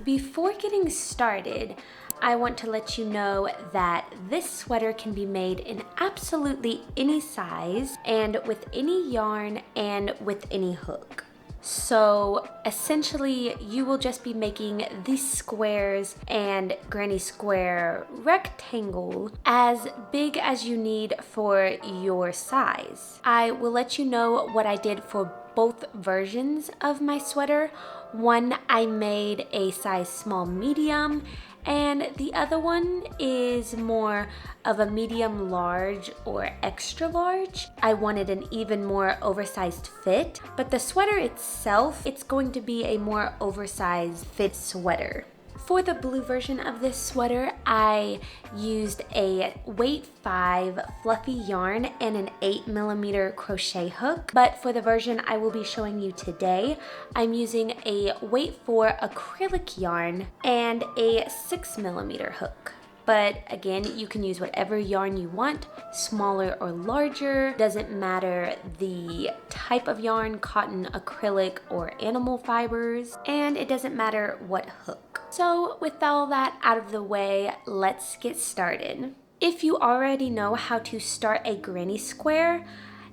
Before getting started, I want to let you know that this sweater can be made in absolutely any size and with any yarn and with any hook. So essentially, you will just be making these squares and granny square rectangle as big as you need for your size. I will let you know what I did for both versions of my sweater. One I made a size small medium, and the other one is more of a medium large or extra large. I wanted an even more oversized fit, but the sweater itself, it's going to be a more oversized fit sweater. For the blue version of this sweater, I used a weight 5 fluffy yarn and an 8mm crochet hook. But for the version I will be showing you today, I'm using a weight 4 acrylic yarn and a 6mm hook. But again, you can use whatever yarn you want, smaller or larger, doesn't matter the type of yarn, cotton, acrylic, or animal fibers, and it doesn't matter what hook. So with all that out of the way, let's get started. If you already know how to start a granny square,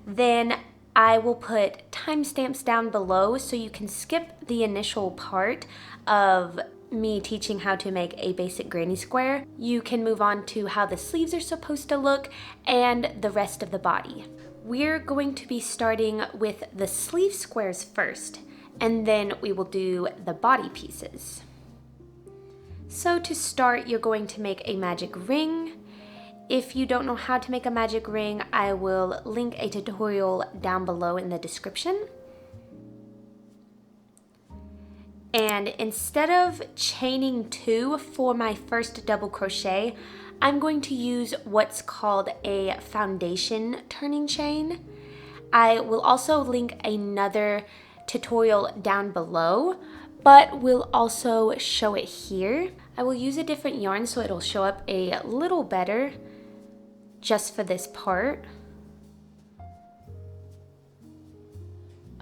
then I will put timestamps down below so you can skip the initial part of me teaching how to make a basic granny square. You can move on to how the sleeves are supposed to look and the rest of the body. We're going to be starting with the sleeve squares first, and then we will do the body pieces. So to start, you're going to make a magic ring. If you don't know how to make a magic ring, I will link a tutorial down below in the description. And instead of chaining 2 for my first double crochet, I'm going to use what's called a foundation turning chain. I will also link another tutorial down below, but will also show it here. I will use a different yarn so it'll show up a little better just for this part.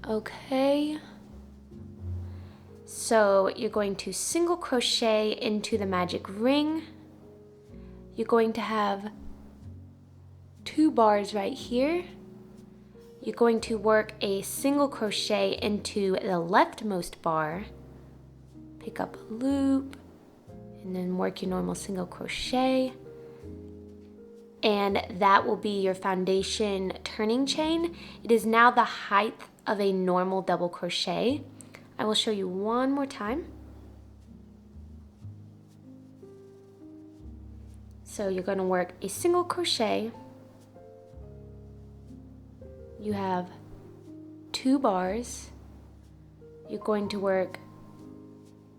Okay. So you're going to single crochet into the magic ring. You're going to have 2 bars right here. You're going to work a single crochet into the leftmost bar, pick up a loop, and then work your normal single crochet. And that will be your foundation turning chain. It is now the height of a normal double crochet. I will show you one more time. So you're going to work a single crochet. You have 2 bars. You're going to work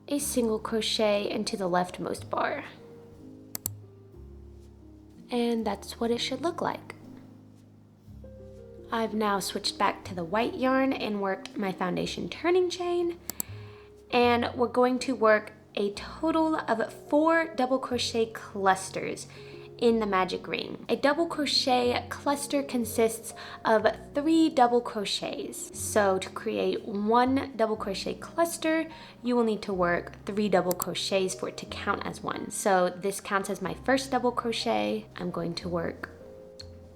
a single crochet into the leftmost bar. And that's what it should look like. I've now switched back to the white yarn and worked my foundation turning chain, and we're going to work a total of 4 double crochet clusters in the magic ring. A double crochet cluster consists of 3 double crochets. So to create 1 double crochet cluster, you will need to work 3 double crochets for it to count as 1. So this counts as my first double crochet. I'm going to work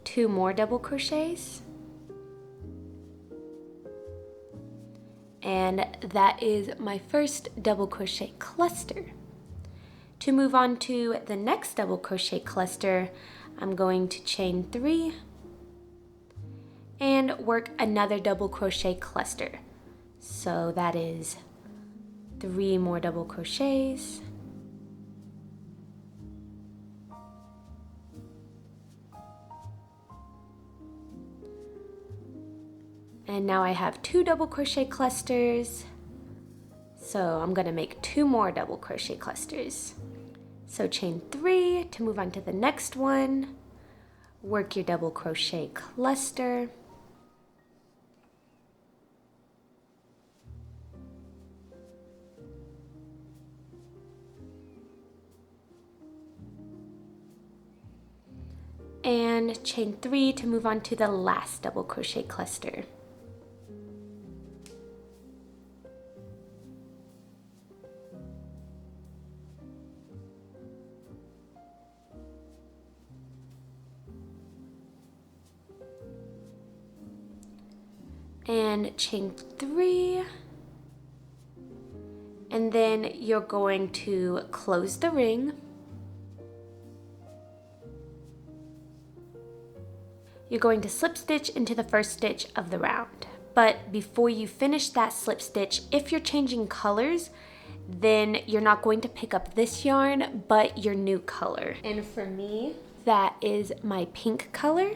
2 more double crochets. And that is my first double crochet cluster. To move on to the next double crochet cluster, I'm going to chain 3 and work another double crochet cluster. So that is 3 more double crochets. And now I have 2 double crochet clusters. So I'm gonna make 2 more double crochet clusters. So chain 3 to move on to the next one. Work your double crochet cluster. And chain 3 to move on to the last double crochet cluster. And chain 3, and then you're going to close the ring. You're going to slip stitch into the first stitch of the round. But before you finish that slip stitch, if you're changing colors, then you're not going to pick up this yarn, but your new color. And for me, that is my pink color.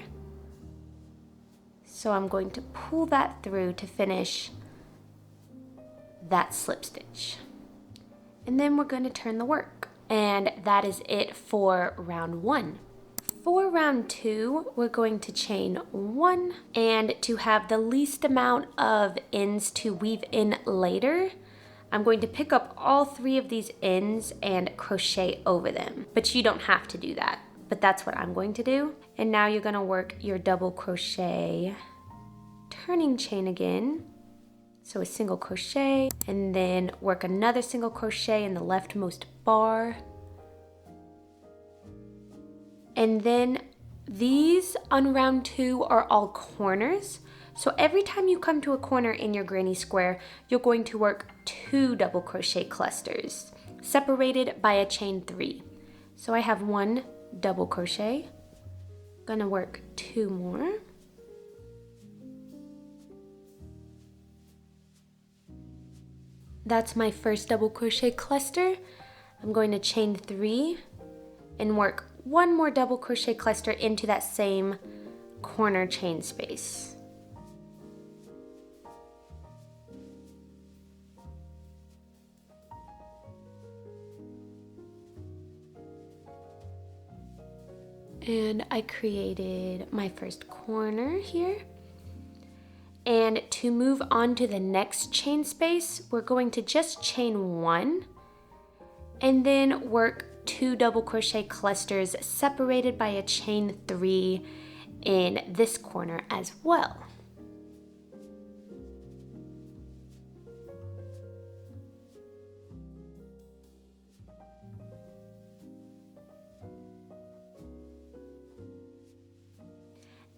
So I'm going to pull that through to finish that slip stitch. And then we're going to turn the work. And that is it for round 1. For round 2, we're going to chain 1, and to have the least amount of ends to weave in later, I'm going to pick up all 3 of these ends and crochet over them. But you don't have to do that, but that's what I'm going to do. And now you're going to work your double crochet turning chain again. So a single crochet, and then work another single crochet in the leftmost bar. And then these on round 2 are all corners. So every time you come to a corner in your granny square, you're going to work 2 double crochet clusters separated by a chain 3. So I have 1 double crochet, gonna work 2 more. That's my first double crochet cluster. I'm going to chain 3 and work 1 more double crochet cluster into that same corner chain space. And I created my first corner here. And to move on to the next chain space, we're going to just chain 1 and then work 2 double crochet clusters separated by a chain 3 in this corner as well.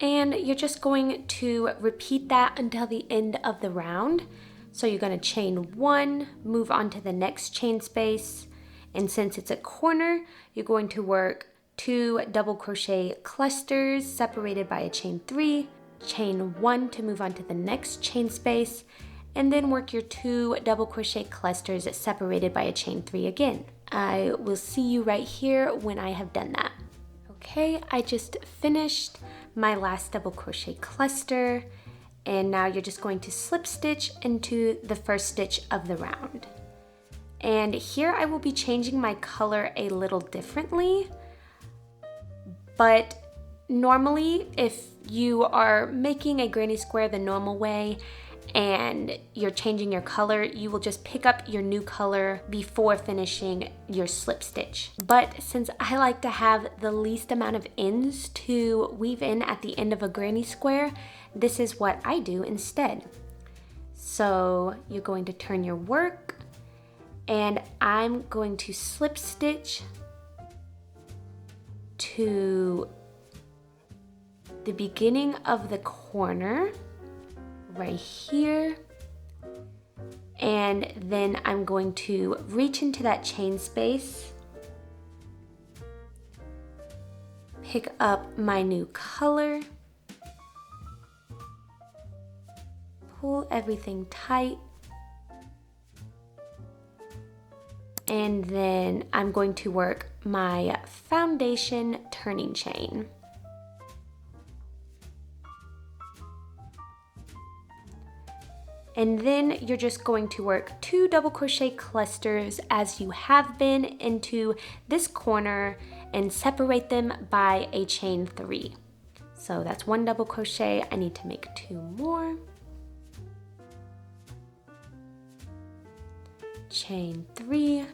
And you're just going to repeat that until the end of the round. So you're going to chain 1, move on to the next chain space, and since it's a corner, you're going to work 2 double crochet clusters separated by a chain 3, chain 1 to move on to the next chain space, and then work your 2 double crochet clusters separated by a chain 3 again. I will see you right here when I have done that. Okay, I just finished my last double crochet cluster, and now you're just going to slip stitch into the first stitch of the round. And here I will be changing my color a little differently, but normally if you are making a granny square the normal way and you're changing your color, you will just pick up your new color before finishing your slip stitch. But since I like to have the least amount of ends to weave in at the end of a granny square, this is what I do instead. So you're going to turn your work, and I'm going to slip stitch to the beginning of the corner right here, and then I'm going to reach into that chain space, pick up my new color, pull everything tight, and then I'm going to work my foundation turning chain. And then you're just going to work 2 double crochet clusters as you have been into this corner and separate them by a chain 3. So that's 1 double crochet. I need to make 2 more. Chain 3.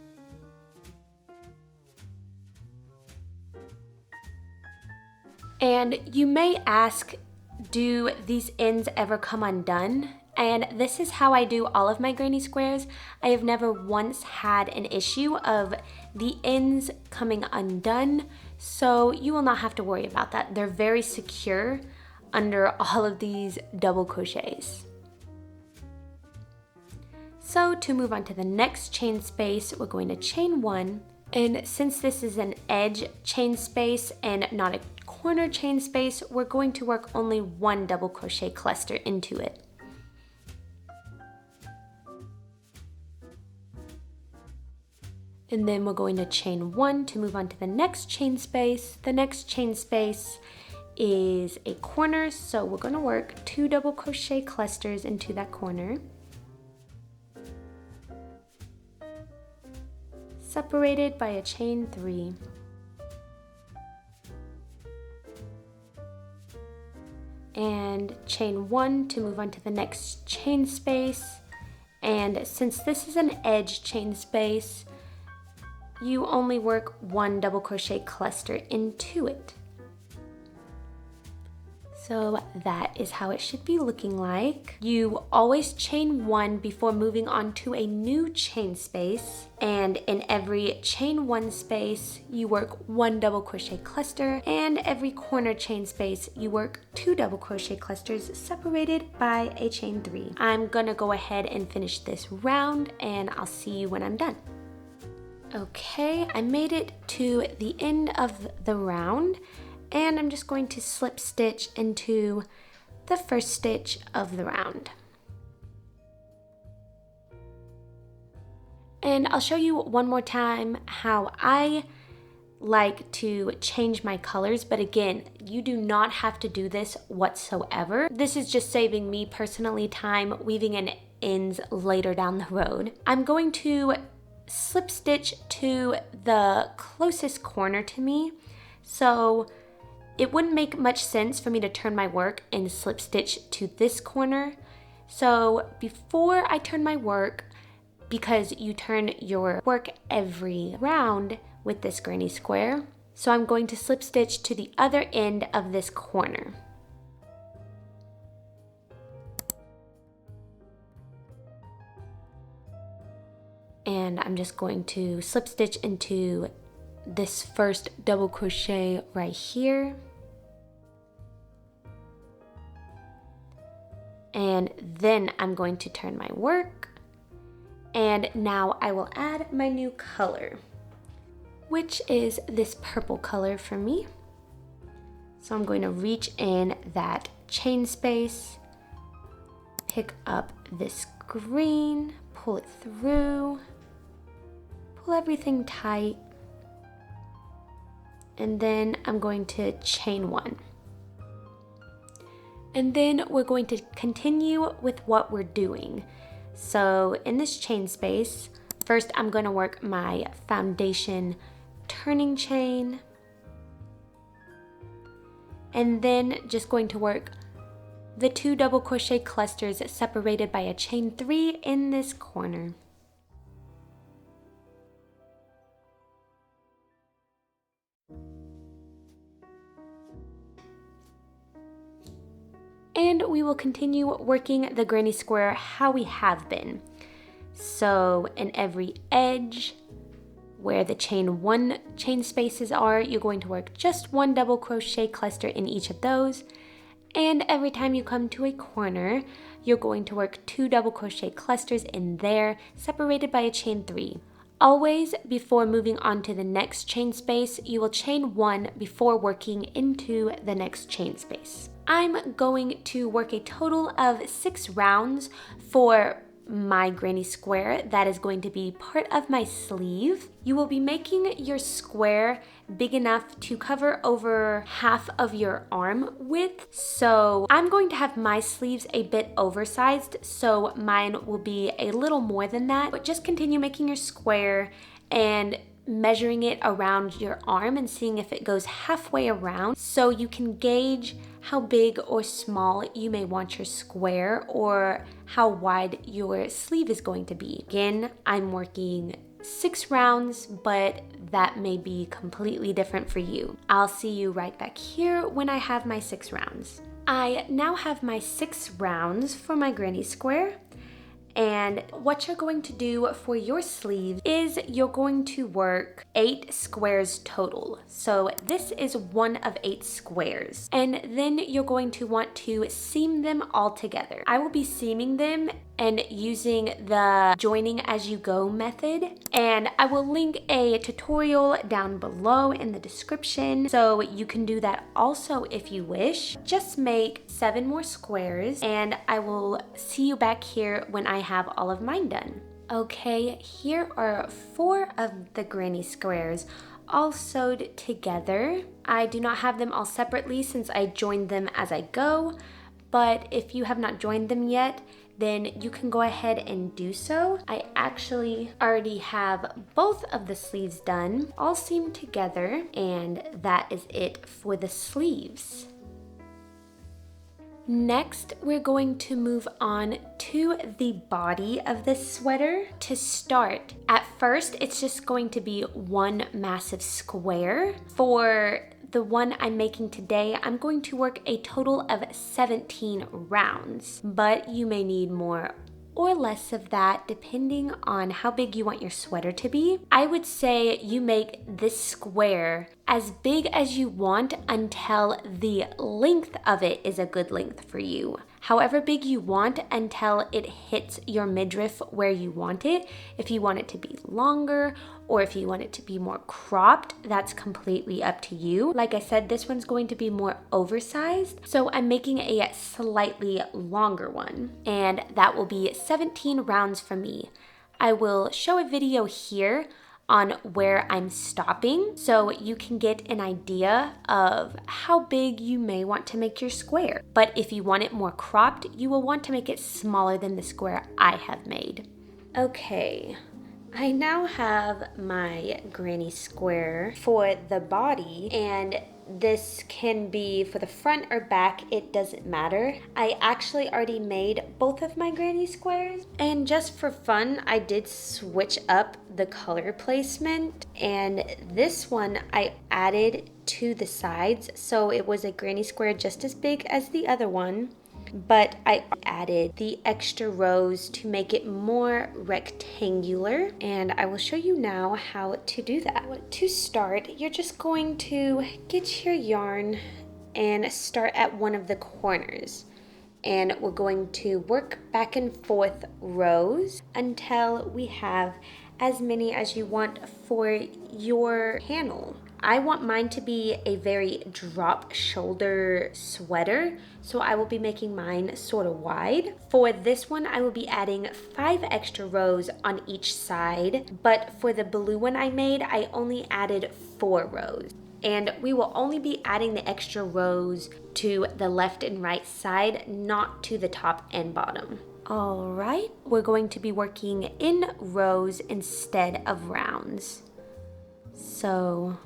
And you may ask, do these ends ever come undone? And this is how I do all of my granny squares. I have never once had an issue of the ends coming undone, so you will not have to worry about that. They're very secure under all of these double crochets. So to move on to the next chain space, we're going to chain 1. And since this is an edge chain space and not a corner chain space, we're going to work only 1 double crochet cluster into it. And then we're going to chain 1 to move on to the next chain space. The next chain space is a corner, so we're going to work 2 double crochet clusters into that corner. Separated by a chain 3. And chain 1 to move on to the next chain space. And since this is an edge chain space, you only work 1 double crochet cluster into it. So that is how it should be looking like. You always chain 1 before moving on to a new chain space, and in every chain 1 space you work 1 double crochet cluster, and every corner chain space you work 2 double crochet clusters separated by a chain 3. I'm gonna go ahead and finish this round, and I'll see you when I'm done. Okay, I made it to the end of the round, and I'm just going to slip stitch into the first stitch of the round. And I'll show you one more time how I like to change my colors, but again, you do not have to do this whatsoever. This is just saving me personally time weaving in ends later down the road. I'm going to slip stitch to the closest corner to me, so it wouldn't make much sense for me to turn my work and slip stitch to this corner. So before I turn my work, because you turn your work every round with this granny square, so I'm going to slip stitch to the other end of this corner. And I'm just going to slip stitch into this first double crochet right here. And then I'm going to turn my work. And now I will add my new color, which is this purple color for me. So I'm going to reach in that chain space, pick up this green, pull it through, pull everything tight, and then I'm going to chain 1. And then we're going to continue with what we're doing. So in this chain space, first I'm going to work my foundation turning chain, and then just going to work the 2 double crochet clusters separated by a chain 3 in this corner. And we will continue working the granny square how we have been. So in every edge where the chain 1 chain spaces are, you're going to work just 1 double crochet cluster in each of those. And every time you come to a corner, you're going to work 2 double crochet clusters in there, separated by a chain 3. Always before moving on to the next chain space, you will chain 1 before working into the next chain space. I'm going to work a total of 6 rounds for my granny square that is going to be part of my sleeve. You will be making your square big enough to cover over half of your arm width. So I'm going to have my sleeves a bit oversized, so mine will be a little more than that. But just continue making your square and measuring it around your arm and seeing if it goes halfway around, so you can gauge how big or small you may want your square or how wide your sleeve is going to be. Again, I'm working 6 rounds, but that may be completely different for you. I'll see you right back here when I have my 6 rounds. I now have my 6 rounds for my granny square. And what you're going to do for your sleeves is you're going to work 8 squares total. So this is one of 8 squares. And then you're going to want to seam them all together. I will be seaming them and using the joining as you go method. And I will link a tutorial down below in the description, so you can do that also if you wish. Just make 7 more squares and I will see you back here when I have all of mine done. Okay, here are 4 of the granny squares all sewed together. I do not have them all separately since I joined them as I go, but if you have not joined them yet, then you can go ahead and do so. I actually already have both of the sleeves done, all seamed together, and that is it for the sleeves. Next, we're going to move on to the body of this sweater. To start, at first, it's just going to be one massive square. For the one I'm making today, I'm going to work a total of 17 rounds, but you may need more or less of that depending on how big you want your sweater to be. I would say you make this square as big as you want until the length of it is a good length for you. However big you want until it hits your midriff where you want it. If you want it to be longer or if you want it to be more cropped, that's completely up to you. Like I said, this one's going to be more oversized, so I'm making a slightly longer one, and that will be 17 rounds for me. I will show a video here on where I'm stopping so you can get an idea of how big you may want to make your square. But if you want it more cropped, you will want to make it smaller than the square I have made. Okay, I now have my granny square for the body, and this can be for the front or back, it doesn't matter. I actually already made both of my granny squares, and just for fun, I did switch up the color placement, and this one I added to the sides, so it was a granny square just as big as the other one, but I added the extra rows to make it more rectangular, and I will show you now how to do that. To start, you're just going to get your yarn and start at one of the corners, and we're going to work back and forth rows until we have as many as you want for your panel. I want mine to be a very drop shoulder sweater, so I will be making mine sort of wide. For this one, I will be adding 5 extra rows on each side, but for the blue one I made, I only added 4 rows. And we will only be adding the extra rows to the left and right side, not to the top and bottom. All right, we're going to be working in rows instead of rounds. So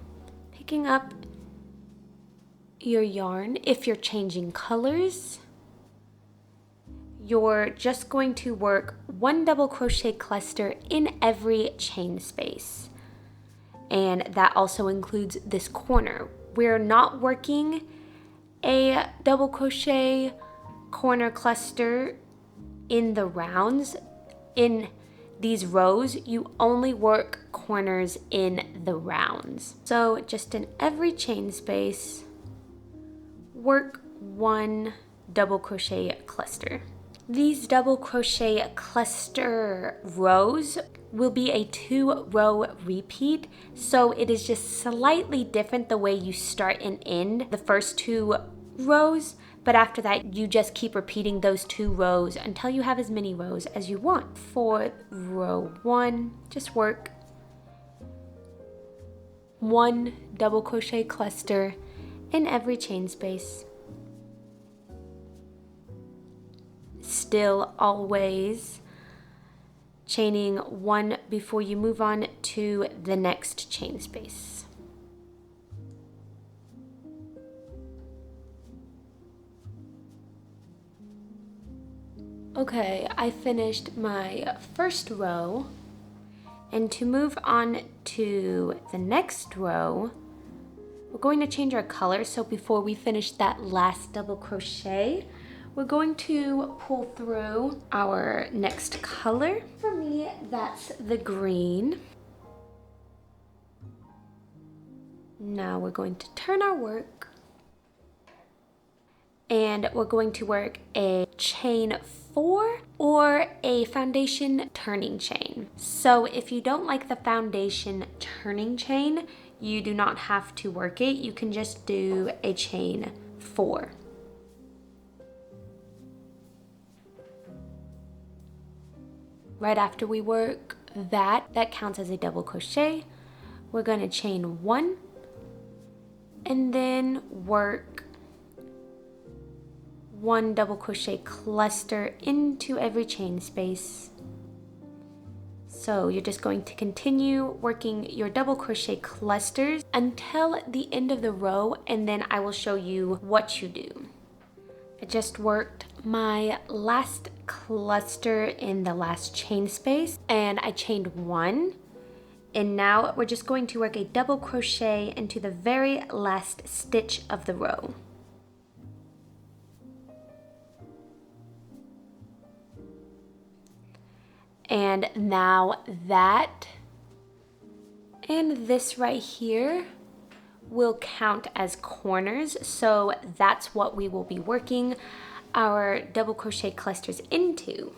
picking up your yarn, if you're changing colors, you're just going to work 1 double crochet cluster in every chain space. And that also includes this corner. We're not working a double crochet corner cluster in the rounds. In these rows, you only work corners in the rounds. So just in every chain space, work 1 double crochet cluster. These double crochet cluster rows will be a 2-row repeat, so it is just slightly different the way you start and end the first 2 rows, But after that, you just keep repeating those 2 rows until you have as many rows as you want. For row 1, just work 1 double crochet cluster in every chain space. Still always chaining 1 before you move on to the next chain space. Okay, I finished my first row, and to move on to the next row, we're going to change our color. So before we finish that last double crochet, we're going to pull through our next color. For me, that's the green. Now we're going to turn our work, and we're going to work a chain 4 or a foundation turning chain. So if you don't like the foundation turning chain, you do not have to work it. You can just do a chain 4. Right after we work that counts as a double crochet. We're going to chain 1 and then work 1 double crochet cluster into every chain space. So you're just going to continue working your double crochet clusters until the end of the row, and then I will show you what you do. I just worked my last cluster in the last chain space, and I chained 1. And now we're just going to work a double crochet into the very last stitch of the row. And now that and this right here will count as corners, so that's what we will be working our double crochet clusters into.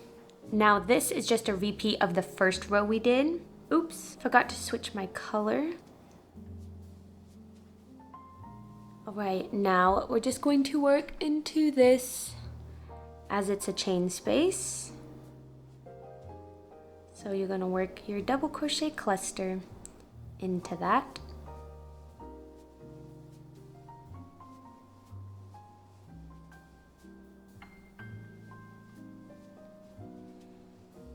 Now this is just a repeat of the first row we did. Oops, forgot to switch my color. All right, now we're just going to work into this as it's a chain space. So you're going to work your double crochet cluster into that.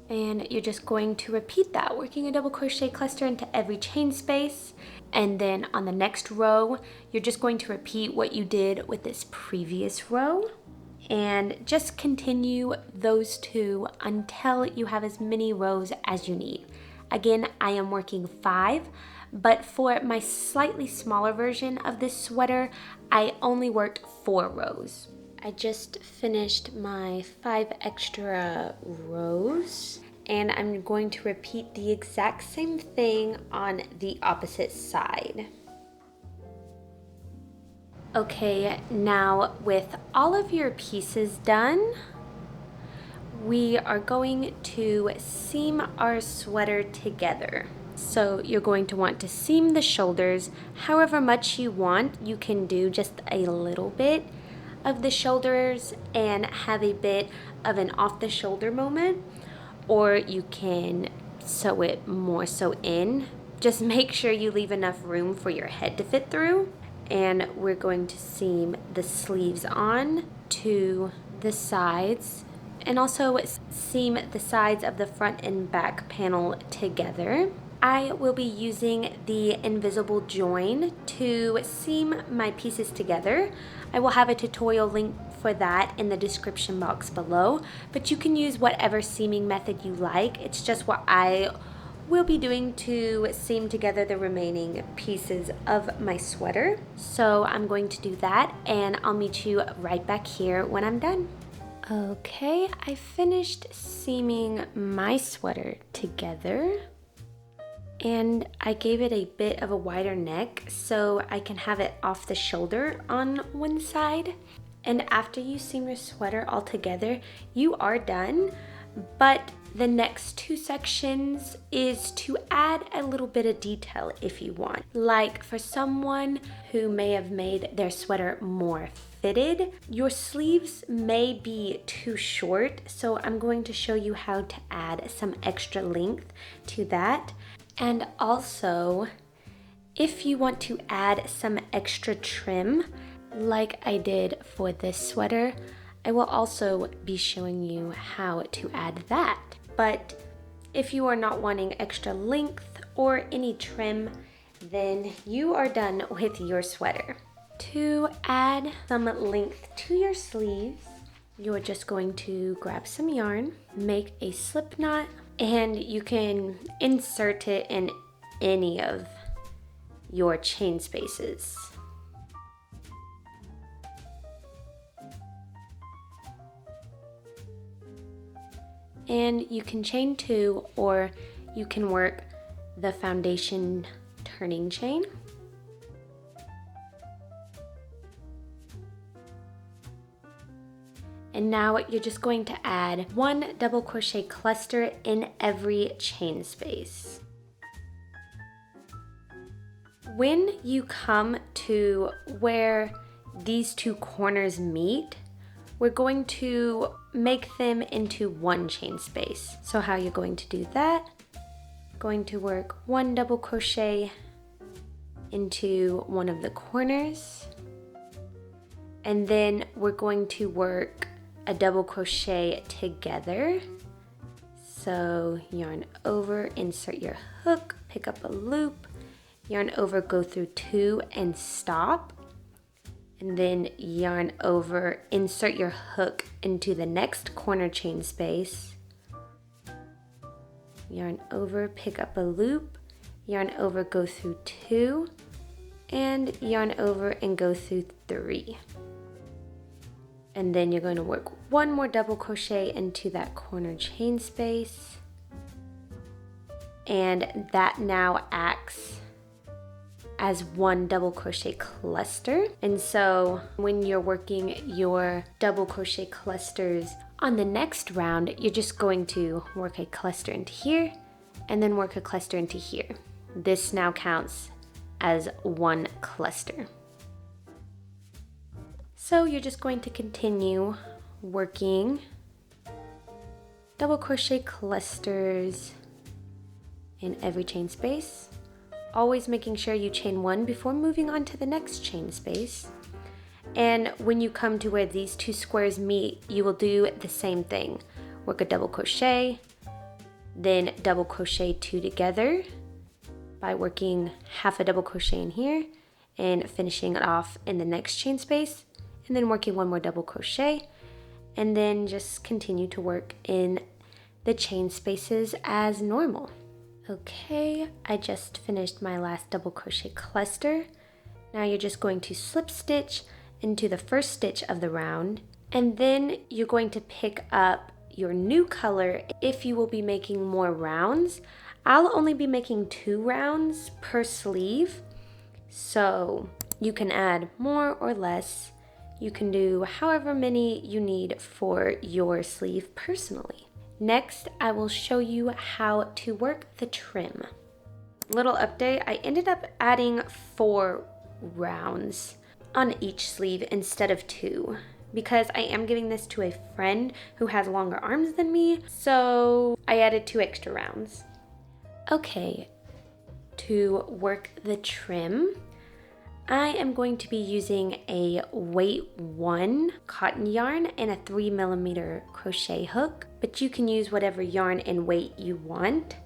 And you're just going to repeat that, working a double crochet cluster into every chain space. And then on the next row, you're just going to repeat what you did with this previous row. And just continue those 2 until you have as many rows as you need. Again, I am working 5, but for my slightly smaller version of this sweater, I only worked 4 rows. I just finished my 5 extra rows, and I'm going to repeat the exact same thing on the opposite side. Okay, now with all of your pieces done, we are going to seam our sweater together. So you're going to want to seam the shoulders however much you want. You can do just a little bit of the shoulders and have a bit of an off the shoulder moment, or you can sew it more so in. Just make sure you leave enough room for your head to fit through. And we're going to seam the sleeves on to the sides, and also seam the sides of the front and back panel together. I will be using the invisible join to seam my pieces together. I will have a tutorial link for that in the description box below, but you can use whatever seaming method you like. It's just what I will be doing to seam together the remaining pieces of my sweater. So I'm going to do that, and I'll meet you right back here when I'm done. Okay, I finished seaming my sweater together, and I gave it a bit of a wider neck so I can have it off the shoulder on one side. And after you seam your sweater all together, you are done. But the next 2 sections is to add a little bit of detail if you want. Like for someone who may have made their sweater more fitted. Your sleeves may be too short, so I'm going to show you how to add some extra length to that. And also, if you want to add some extra trim, like I did for this sweater, I will also be showing you how to add that. But if you are not wanting extra length or any trim, then you are done with your sweater. To add some length to your sleeves, you're just going to grab some yarn, make a slip knot, and you can insert it in any of your chain spaces. And you can chain 2, or you can work the foundation turning chain. And now you're just going to add 1 double crochet cluster in every chain space. When you come to where these 2 corners meet, we're going to make them into 1 chain space. So how you're going to do that, going to work 1 double crochet into one of the corners, and then we're going to work a double crochet together. So yarn over, insert your hook, pick up a loop, yarn over, go through 2 and stop, and then yarn over, insert your hook into the next corner chain space, yarn over, pick up a loop, yarn over, go through 2, and yarn over and go through 3. And then you're going to work 1 more double crochet into that corner chain space, and that now acts as 1 double crochet cluster. And so when you're working your double crochet clusters on the next round, you're just going to work a cluster into here and then work a cluster into here. This now counts as 1 cluster. So you're just going to continue working double crochet clusters in every chain space, always making sure you chain 1 before moving on to the next chain space. And when you come to where these 2 squares meet, you will do the same thing. Work a double crochet, then double crochet 2 together by working half a double crochet in here and finishing it off in the next chain space, and then working 1 more double crochet, and then just continue to work in the chain spaces as normal. Okay, I just finished my last double crochet cluster. Now you're just going to slip stitch into the first stitch of the round, and then you're going to pick up your new color if you will be making more rounds. I'll only be making 2 rounds per sleeve, so you can add more or less. You can do however many you need for your sleeve personally. Next, I will show you how to work the trim. Little update, I ended up adding 4 rounds on each sleeve instead of 2 because I am giving this to a friend who has longer arms than me, so I added 2 extra rounds. Okay, to work the trim, I am going to be using a weight 1 cotton yarn and a 3mm crochet hook, but you can use whatever yarn and weight you want.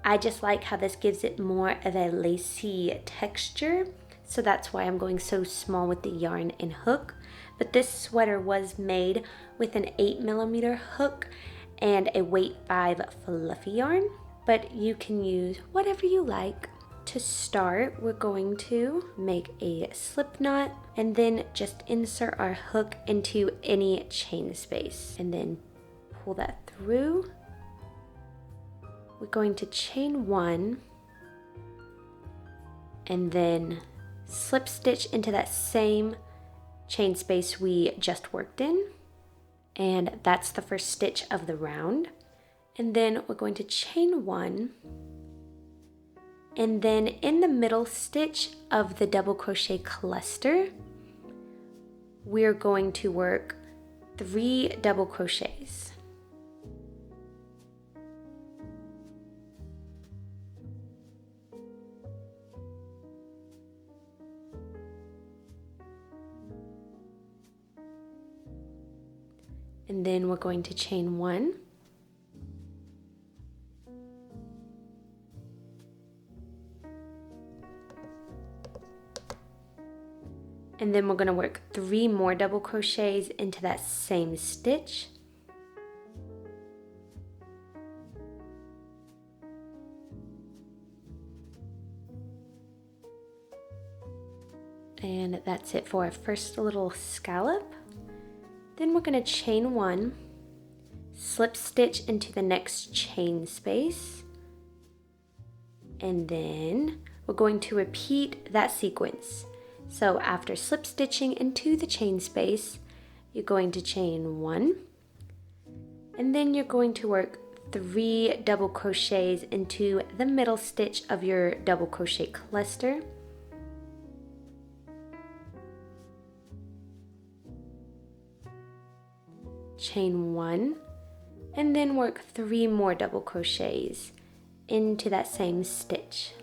I just like how this gives it more of a lacy texture, so that's why I'm going so small with the yarn and hook. But this sweater was made with an 8mm hook and a weight 5 fluffy yarn, but you can use whatever you like. To start, we're going to make a slip knot and then just insert our hook into any chain space and then pull that through. We're going to chain 1 and then slip stitch into that same chain space we just worked in, and that's the first stitch of the round. And then we're going to chain 1, and then in the middle stitch of the double crochet cluster, we're going to work 3 double crochets. And then we're going to chain 1. And then we're going to work 3 more double crochets into that same stitch. And that's it for our first little scallop. Then we're going to chain 1, slip stitch into the next chain space, and then we're going to repeat that sequence. So after slip stitching into the chain space, you're going to chain 1, and then you're going to work 3 double crochets into the middle stitch of your double crochet cluster. Chain 1, and then work 3 more double crochets into that same stitch.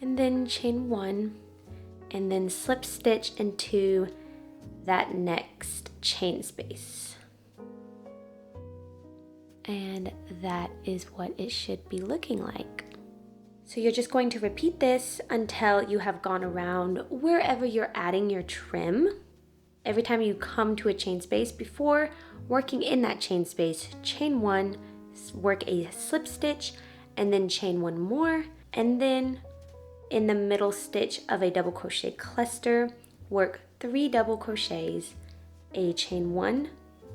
And then chain 1, and then slip stitch into that next chain space. And that is what it should be looking like. So you're just going to repeat this until you have gone around wherever you're adding your trim. Every time you come to a chain space, before working in that chain space, chain 1, work a slip stitch, and then chain 1 more, and then in the middle stitch of a double crochet cluster, work 3 double crochets, a chain 1,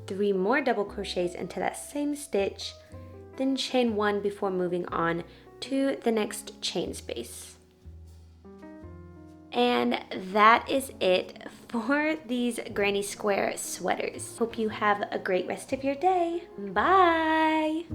3 more double crochets into that same stitch, then chain 1 before moving on to the next chain space. And that is it for these granny square sweaters. Hope you have a great rest of your day. Bye!